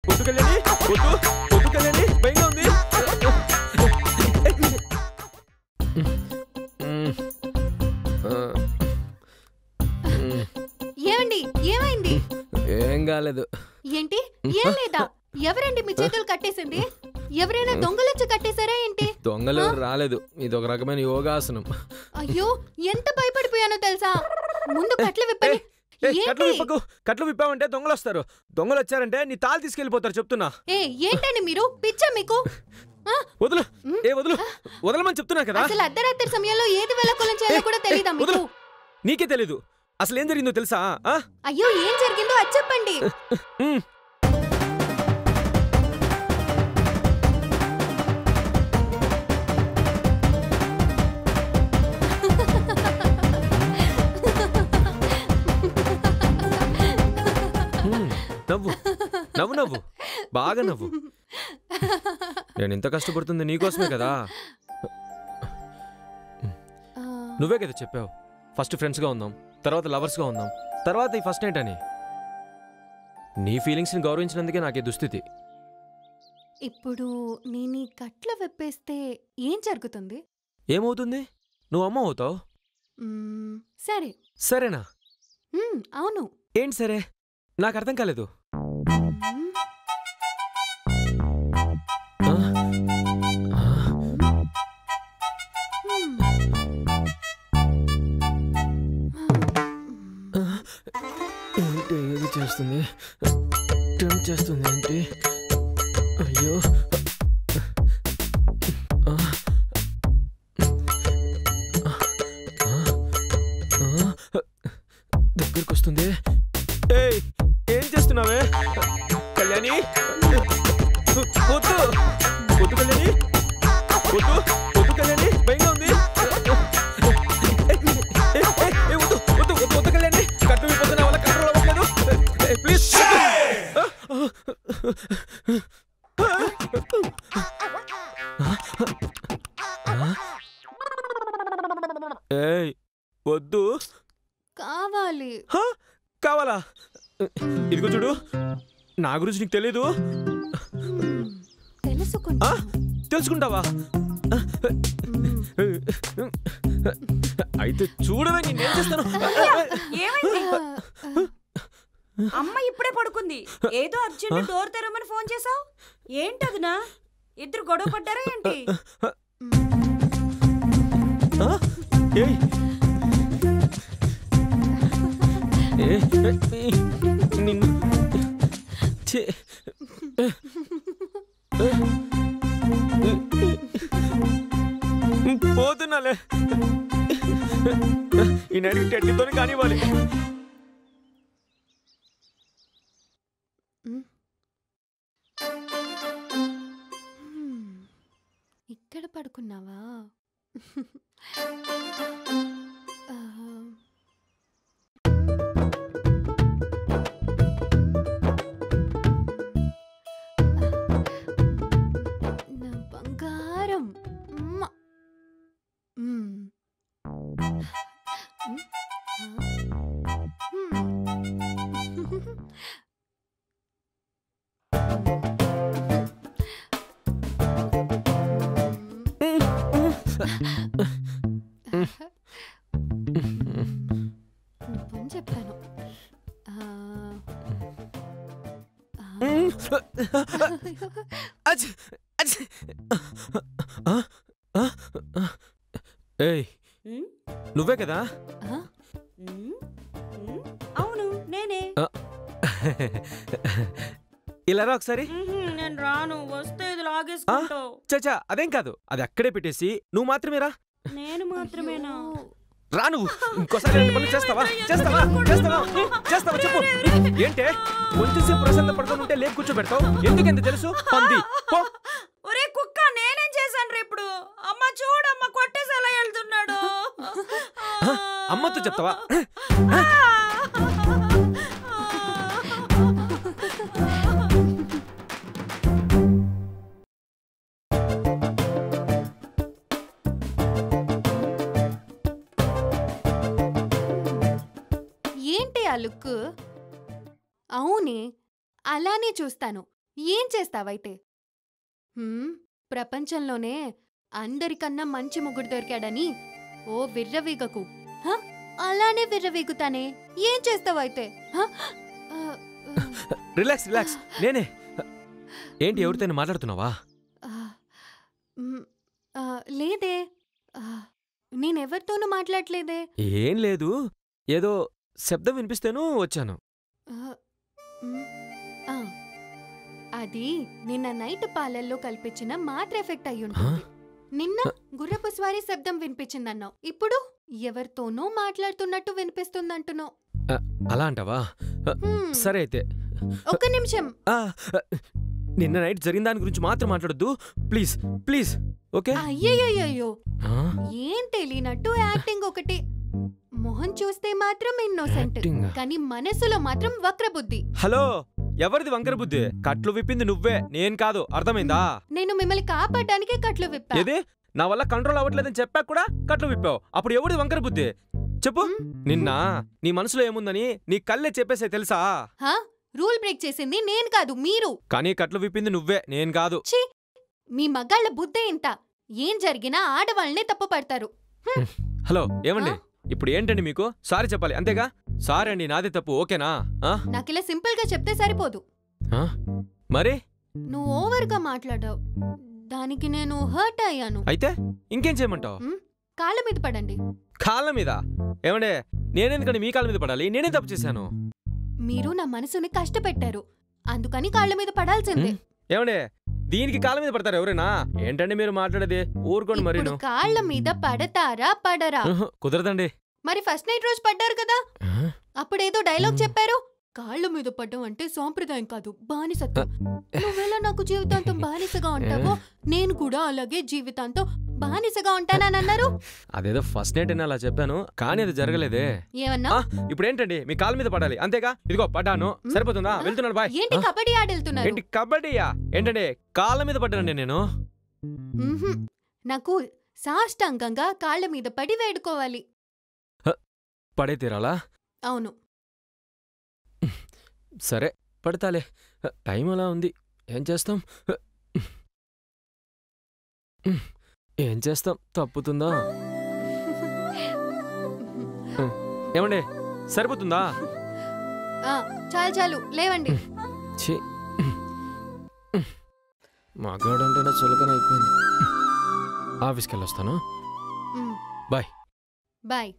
వద్దు కళ్యాణి, వద్దు వద్దు కళ్యాణి, భయంగా ఉంది. ఏమండి, ఏమైంది? ఏం కాలేదు. ఏంటి, ఏం లేదా? ఎవరండి మీ చేతులు కట్టేసింది? ఎవరైనా దొంగలొచ్చి కట్టేశారా ఏంటి? దొంగలు రాలేదు, ఇది ఒక రకమైన యోగాసనం. అయ్యో, ఎంత భయపడిపోయానో తెలుసా? ముందు కట్లు విప్పండి. కట్లు విప్పావంటే దొంగలు వస్తారు. దొంగలు వచ్చారంటే నీ తాళి తీసుకెళ్లిపోతారు చెప్తున్నా. ఏంటండి మీరు, పిచ్చా మీకు? వదులు, వదులు, వదలమని చెప్తున్నా కదా. అసలు అర్ధరాత్రి సమయంలో ఏది వెళ్ళకొలం చేయాలో కూడా తెలీదా మీకు? నీకే తెలీదు. అసలు ఏం జరిగిందో తెలుసా? అయ్యో, ఏం జరిగిందో అది చెప్పండి. నవ్వు నవ్వు నవ్వు, బాగా నవ్వు. నేను ఇంత కష్టపడుతుంది నీకోసమే కదా. నువ్వే కదా చెప్పావు ఫస్ట్ ఫ్రెండ్స్గా ఉందాం, తర్వాత లవర్స్గా ఉందాం, తర్వాత ఈ ఫస్ట్ నైట్ అని. నీ ఫీలింగ్స్ని గౌరవించినందుకే నాకే దుస్థితి. ఇప్పుడు నేను కట్ల విప్పేస్తే ఏం జరుగుతుంది? ఏమవుతుంది? నువ్వు అమ్మ అవుతావు. సరే. సరేనా? అవును. ఏంటి సరే? నాకు అర్థం కాలేదు. ఏంటి ఏది చేస్తుంది? టర్న్ చేస్తుంది ఏంటి? అయ్యో, దగ్గరకు వస్తుంది. ఏయ్, ఏం చేస్తున్నావే కళ్యాణి? వద్దు వద్దు కళ్యాణి, వద్దు వద్దు కళ్యాణి, భయంగా ఉంది. వద్దు వద్దు వద్దు వద్దు కళ్యాణి, కట్టు విపోతున్నా వల్ల కంట్రోల్ అవ్వట్లేదు. ప్లీజ్ ఏయ్, వద్దు. కావాలి. కావాలా? ఇదిగో చూడు, నా గురించి నీకు తెలీదు. తెలుసుకుంటావా? అయితే చూడవే, నేనేం చేస్తాను. అమ్మ ఇప్పుడే పడుకుంది, ఏదో అర్జెంట్ డోర్ తెరవమని ఫోన్ చేసావు. ఏంటదినా, ఇద్దరు గొడవ పడ్డారా ఏంటి? పోతున్నాలే, ఈ నడి టెడ్డీతో కానివ్వాలి. ఇక్కడ పడుకున్నావా? నా బంగారం. చెప్పాను. ఏయ్, నువ్వే కదా? అవును, నేనే. ఇలా రా ఒకసారి. నేను రాను, వస్తే ఇది లాగేసుకుంటావు. చచ్చా, అదేం కాదు, అది అక్కడే పెట్టేసి నువ్వు మాత్రమే రా. నేను మాత్రమేనా? రా నువ్వు. ఇంకోసారి రెండు పనులు చేస్తావా? చేస్తావా? చేస్తావా? చేస్తావా చెప్పు. ఏంటే కొంచెంసేపు ప్రశాంత పడుకొని ఉంటే లేపు కూర్చోబెడతావు? ఎందుకెంత తెలుసు? పంది. ఒరే కుక్క, నేనేం చేశాను రే ఇప్పుడు? అమ్మ చూడమ్మ, కొట్టేసి అలా వెళ్తున్నాడు. అమ్మతో చెప్తావా? ఏంటి ఆ లుక్? అవునే, అలానే చూస్తాను. ఏం చేస్తావైతే? ప్రపంచంలోనే అందరికన్నా మంచి మొగుడు దొరికాడని ఓ విర్రవీగకు. అలానే విర్రవీగుతానే. ఏం చేస్తావైతే? Relax relax. నేనే. ఏంటి, ఎవరితో మాట్లాడుతున్నావా? లేదే, నేనెవరితోనూ మాట్లాడలేదే. ఏం లేదు, ఏదో శబ్దం వినిపిస్తేనూ వచ్చాను. అది నిన్న నైట్ పాలల్లో కల్పించిన మాత్ర ఎఫెక్ట్ అయ్యుంటుంది. నిన్న గుర్రపు స్వారీ శబ్దం వినిపించిందన్నావు, ఇప్పుడు ఎవరితోనూ మాట్లాడుతున్నట్టు వినిపిస్తుందంటున్నావు. అలా అంటావా? సరే అయితే. ఒక నిమిషం. నిన్న నైట్ జరిగిన దాని గురించి మాత్రం మాట్లాడొద్దు ప్లీజ్ ప్లీజ్. ఓకే? అయ్యయ్యో, ఏం తెలియనట్టు యాక్టింగ్ ఒకటి. మొహం చూస్తే మాత్రం ఇన్నోసెంట్, కానీ మనసులో మాత్రం వక్రబుద్ధి. హలో, ఎవరిది వంకర బుద్ధి? కట్లు విప్పింది నువ్వే, నేను కాదు. అర్థమైందా? నేను మిమ్మల్ని కాపాడడానికే కట్లు విప్పా. ఏది? నా వల్ల కంట్రోల్ అవ్వట్లేదని చెప్పాక కూడా కట్లు విప్పావు. అప్పుడు ఎవరిది వంకర బుద్ధి చెప్పు. నిన్న నీ మనసులో ఏముందని నీ కళ్ళే చెప్పేసే తెలుసా? రూల్ బ్రేక్ చేసింది నేను కాదు, మీరు. కానీ కట్లు విప్పింది నువ్వే, నేను కాదు. మీ మగాళ్ళ బుద్ధే ఇంత. ఏం జరిగినా ఆడవాళ్ళనే తప్పు పడతారు. హలో, ఏమండి? ఇప్పుడు ఏంటండి మీకు? సారీ చెప్పాలి అంతేగా? సారీ అండి, నాదే తప్పు. ఓకేనా? నాకిలా సింపుల్ గా చెప్తే సరిపోదు. మరి నువ్వు ఓవర్ గా మాట్లాడావు, దానికి నేను హర్ట్ అయ్యాను. అయితే ఇంకేం చేయమంటావు? కాళ్ళ మీద పడండి. కాళ్ళ మీద? ఏమండే, నేనెందుకండి మీ కాళ్ళ మీద పడాలి? నేనే తప్పు చేశాను. మీరు నా మనసుని కష్టపెట్టారు, అందుకని కాళ్ళ మీద పడాల్సిందే. ఏమండే, దీనికి కాళ్ళ మీద పడతారు ఎవరైనా? ఏంటండి మీరు మాట్లాడేది? ఊరుకోండి. మరి కాళ్ళ మీద పడతారా పడరా? కుదరదండి. మరి ఫస్ట్ నైట్ రోజు పడ్డారు కదా, అప్పుడేదో డైలాగ్ చెప్పారు. కాళ్ళ మీద పడ్డం అంటే సాంప్రదాయం కాదు, బానిసత్వం. నువ్వెలా నాకు జీవితాంతం బానిసగా ఉంటావో నేను కూడా అలాగే జీవితాంతం బానిసగా ఉంటానన్నారు. అదేదో ఫస్ట్ నైట్ అని అలా చెప్పాను, కానీ అది జరగలేదే. ఏమన్నా? ఇప్పుడు ఏంటండి, మీ కాళ్ళ మీద పడాలి అంతేగా? ఇదిగో పడ్డాను, సరిపోతుందా? వెళ్తున్నాను, బాయ్. ఏంటి కబడ్డీ ఆడెళ్తున్నారు? ఏంటి కబడ్డీయా? ఏంటండి కాళ్ళ మీద పడ్డానండి నేను. నాకు సాష్టాంగంగా కాళ్ళ మీద పడి వేడుకోవాలి. పడే తీరాలా? అవును. సరే, పడతాలే. టైం అలా ఉంది, ఏం చేస్తాం? ఏం చేస్తాం, తప్పుతుందా? ఏమండి, సరిపోతుందా? చాలు చాలు, లేవండి. మగాడంటేనే చులకన అయిపోయింది. ఆఫీస్కి వెళ్ళొస్తాను. బాయ్. బాయ్.